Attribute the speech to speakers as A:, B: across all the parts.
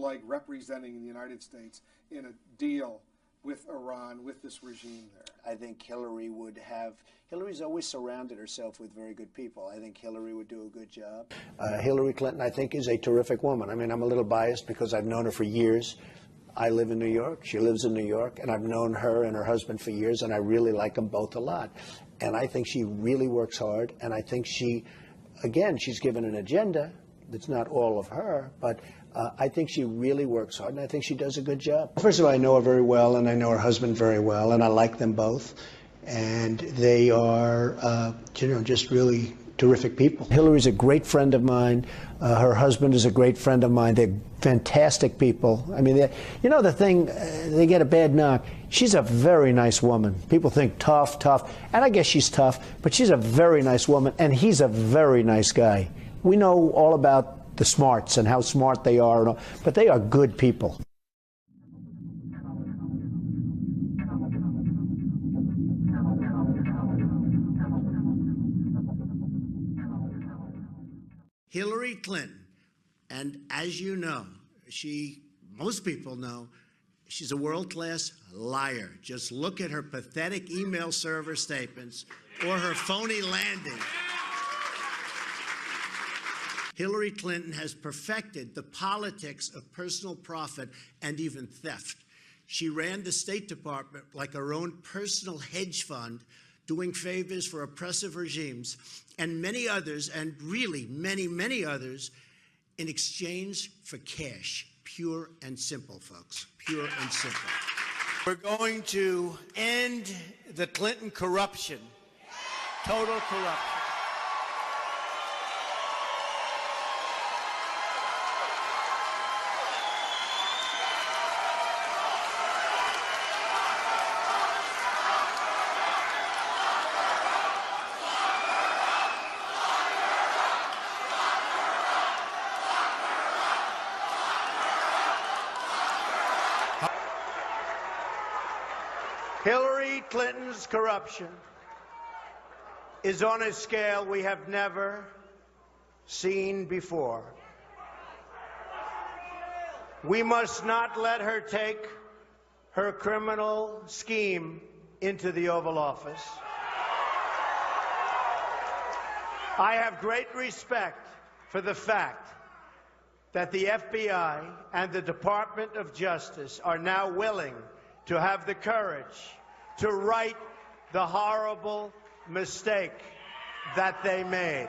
A: like representing the United States in a deal with Iran, with this regime there?
B: I think Hillary would have. Hillary's always surrounded herself with very good people. I think Hillary would do a good job. Hillary Clinton, I think, is a terrific woman. I mean, I'm a little biased because I've known her for years. I live in New York. She lives in New York. And I've known her and her husband for years, and I really like them both a lot. And I think she really works hard. And I think she, again, she's given an agenda that's not all of her, but I think she really works hard, and I think she does a good job. First of all, I know her very well, and I know her husband very well, and I like them both. And they are, just really terrific people. Hillary's a great friend of mine. Her husband is a great friend of mine. They're fantastic people. I mean, the thing, they get a bad knock. She's a very nice woman. People think tough, and I guess she's tough, but she's a very nice woman, and he's a very nice guy. We know all about the smarts and how smart they are, but they are good people. Hillary Clinton, and as you know, most people know, she's a world-class liar. Just look at her pathetic email server statements or her phony landing. Hillary Clinton has perfected the politics of personal profit and even theft. She ran the State Department like her own personal hedge fund, doing favors for oppressive regimes, and many others, and really many, many others, in exchange for cash. Pure and simple, folks. Pure and simple. We're going to end the Clinton corruption. Total corruption. Hillary Clinton's corruption is on a scale we have never seen before. We must not let her take her criminal scheme into the Oval Office. I have great respect for the fact that the FBI and the Department of Justice are now willing to have the courage to right the horrible mistake that they made.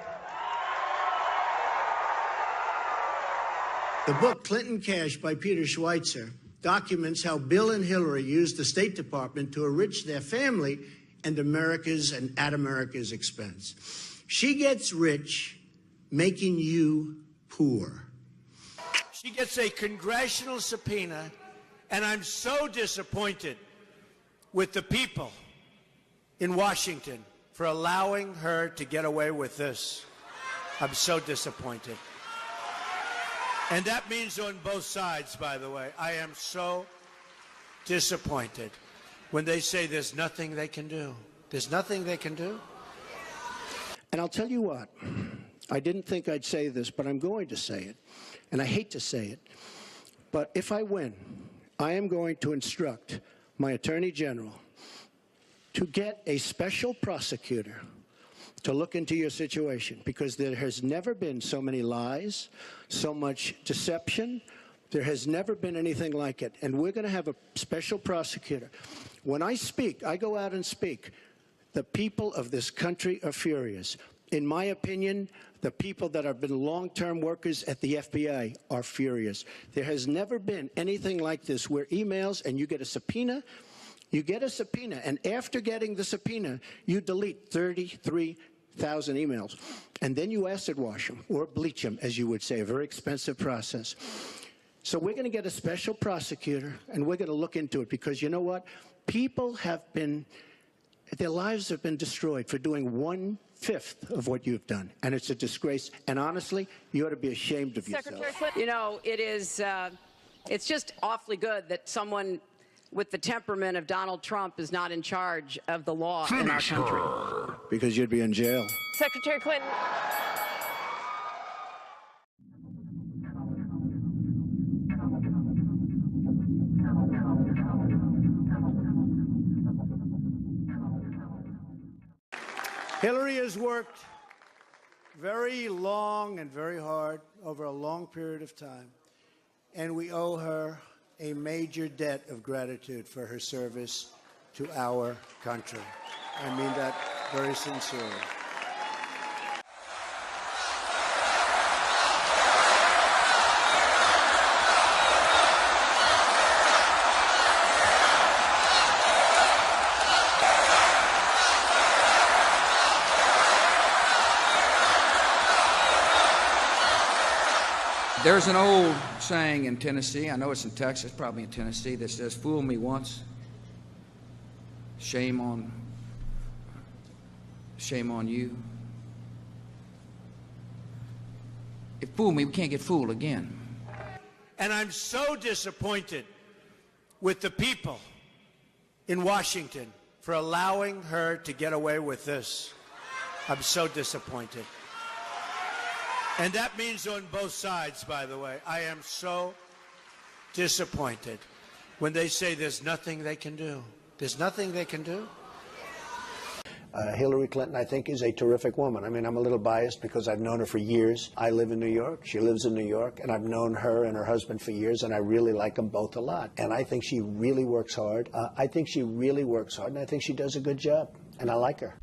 B: The book Clinton Cash by Peter Schweitzer documents how Bill and Hillary used the State Department to enrich their family and America's and at America's expense. She gets rich, making you poor. She gets a congressional subpoena, and I'm so disappointed with the people in Washington for allowing her to get away with this. I'm so disappointed. And that means on both sides, by the way. I am so disappointed when they say there's nothing they can do. There's nothing they can do. And I'll tell you what, I didn't think I'd say this, but I'm going to say it. And I hate to say it, but if I win, I am going to instruct my Attorney General to get a special prosecutor to look into your situation, because there has never been so many lies, so much deception. There has never been anything like it. And we're going to have a special prosecutor. When I speak, I go out and speak. The people of this country are furious. In my opinion, the people that have been long-term workers at the FBI are furious. There has never been anything like this, where emails and you get a subpoena, and after getting the subpoena, you delete 33,000 emails. And then you acid wash them, or bleach them, as you would say, a very expensive process. So we're going to get a special prosecutor, and we're going to look into it, because you know what? People have been, their lives have been destroyed for doing 1/5 of what you've done, and it's a disgrace. And honestly, you ought to be ashamed of yourself.
C: Secretary Clinton, you know, it's just awfully good that someone with the temperament of Donald Trump is not in charge of the law in our country.
B: Because you'd be in jail.
C: Secretary Clinton.
B: Hillary has worked very long and very hard over a long period of time, and we owe her a major debt of gratitude for her service to our country. I mean that very sincerely.
D: There's an old saying in Tennessee, I know it's in Texas, probably in Tennessee, that says, "Fool me once, shame on you." If fool me, we can't get fooled again.
B: And I'm so disappointed with the people in Washington for allowing her to get away with this. I'm so disappointed. And that means on both sides, by the way. I am so disappointed when they say there's nothing they can do. There's nothing they can do. Hillary Clinton, I think, is a terrific woman. I mean, I'm a little biased because I've known her for years. I live in New York. She lives in New York. And I've known her and her husband for years, and I really like them both a lot. And I think she really works hard. And I think she does a good job. And I like her.